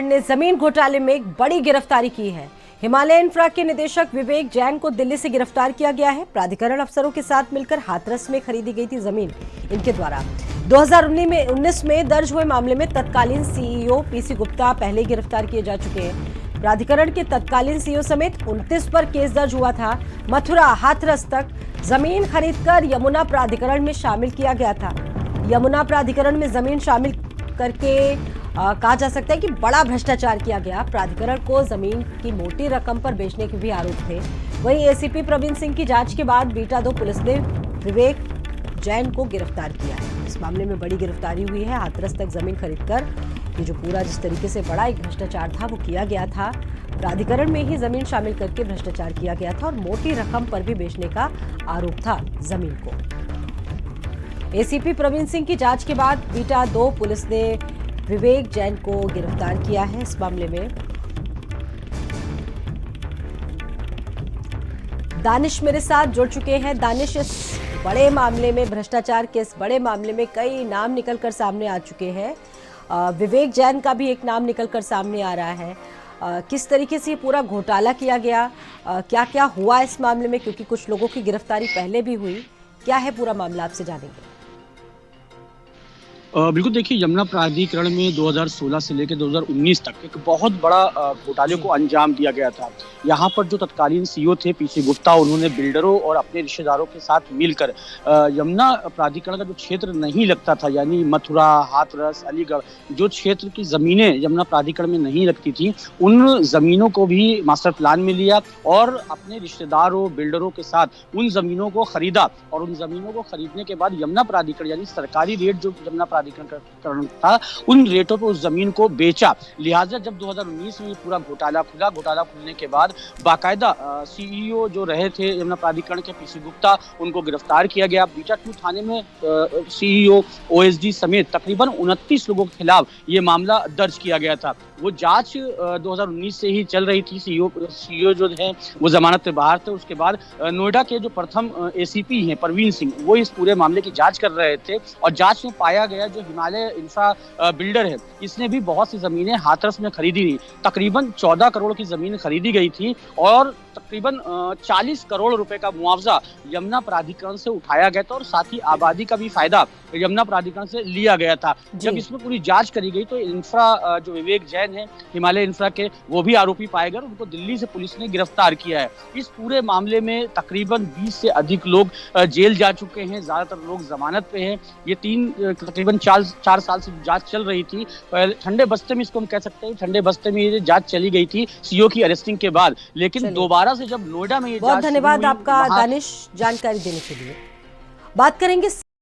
ने जमीन घोटाले में एक बड़ी गिरफ्तारी की है। हिमालय इंफ्रा के निदेशक विवेक जैन को दिल्ली से गिरफ्तार किया गया है। प्राधिकरण अफसरों के साथ मिलकर हाथरस में खरीदी गई थी जमीन। इनके द्वारा 2019 में दर्ज हुए मामले में तत्कालीन सीईओ पीसी गुप्ता पहले गिरफ्तार किए जा चुके हैं। प्राधिकरण के तत्कालीन सीईओ समेत 29 पर केस दर्ज हुआ था। मथुरा हाथरस तक जमीन खरीदकर यमुना प्राधिकरण में शामिल किया गया था। यमुना प्राधिकरण में जमीन शामिल करके कहा जा सकता है कि बड़ा भ्रष्टाचार किया गया। प्राधिकरण को जमीन की मोटी रकम पर बेचने के भी आरोप थे। वहीं एसीपी प्रवीण सिंह की जांच के बाद बीटा 2 पुलिस ने विवेक जैन को गिरफ्तार किया है। इस मामले में बड़ी गिरफ्तारी हुई है। हाथरस तक जमीन खरीदकर ये जो पूरा जिस तरीके से बड़ा एक भ्रष्टाचार था वो किया गया था। प्राधिकरण में ही जमीन शामिल करके भ्रष्टाचार किया गया था और मोटी रकम पर भी बेचने का आरोप था जमीन को। एसीपी प्रवीण सिंह की जांच के बाद बीटा 2 पुलिस ने विवेक जैन को गिरफ्तार किया है। इस मामले में दानिश मेरे साथ जुड़ चुके हैं। दानिश, इस बड़े मामले में, भ्रष्टाचार के इस बड़े मामले में कई नाम निकलकर सामने आ चुके हैं। विवेक जैन का भी एक नाम निकलकर सामने आ रहा है। किस तरीके से पूरा घोटाला किया गया, क्या क्या हुआ इस मामले में, क्योंकि कुछ लोगों की गिरफ्तारी पहले भी हुई, क्या है पूरा मामला, आपसे जानेंगे। बिल्कुल, देखिए, यमुना प्राधिकरण में 2016 से लेकर 2019 तक एक बहुत बड़ा घोटाले को अंजाम दिया गया था। यहाँ पर जो तत्कालीन सीईओ थे पीसी गुप्ता, उन्होंने बिल्डरों और अपने रिश्तेदारों के साथ मिलकर यमुना प्राधिकरण का जो क्षेत्र नहीं लगता था, यानी मथुरा, हाथरस, अलीगढ़, जो क्षेत्र की जमीनें यमुना प्राधिकरण में नहीं लगती थी, उन जमीनों को भी मास्टर प्लान में लिया और अपने रिश्तेदारों, बिल्डरों के साथ उन जमीनों को खरीदा। और उन जमीनों को खरीदने के बाद यमुना प्राधिकरण, यानी सरकारी रेट जो यमुना प्राधिकरण था, उन रेटों पर उस जमीन को बेचा। लिहाजा जब 2019 में पूरा घोटाला खुला, घोटाला खुलने के बाद बाकायदा सीईओ जो रहे थे यमुना प्राधिकरण के पीसी गुप्ता, उनको गिरफ्तार किया गया। बीटा 2 थाने में सीईओ, ओएसडी समेत तकरीबन 29 लोगों के खिलाफ ये मामला दर्ज किया गया था। वो जांच 2019 से ही चल रही थी। सीईओ जो है वो जमानत पे बाहर थे। उसके बाद नोएडा के जो प्रथम एसीपी हैं प्रवीण सिंह, वो इस पूरे मामले की जांच कर रहे थे और जांच में पाया गया जो हिमालय इंफ्रा बिल्डर है, इसने भी बहुत सी जमीनें हाथरस में खरीदी थी। तकरीबन 14 करोड़ की जमीन खरीदी गई थी और तकरीबन 40 करोड़ रुपए का मुआवजा यमुना प्राधिकरण से उठाया गया था और साथ ही आबादी का भी फायदा यमुना प्राधिकरण से लिया गया था। जब इसमें पूरी जांच करी गई तो इंफ्रा जो विवेक जैन है हिमालय इंफ्रा के, वो भी आरोपी पाए गए। उनको दिल्ली से पुलिस ने गिरफ्तार किया है। इस पूरे मामले में तकरीबन 20 से अधिक लोग जेल जा चुके हैं, ज्यादातर लोग जमानत पे हैं। ये तकरीबन 4 साल से जांच चल रही थी। ठंडे बस्ते में, इसको हम कह सकते हैं, ठंडे बस्ते में ये जांच चली गई थी सीईओ की अरेस्टिंग के बाद। लेकिन दोबारा से जब नोएडा में ये बहुत धन्यवाद आपका दानिश, जानकारी देने के लिए। बात करेंगे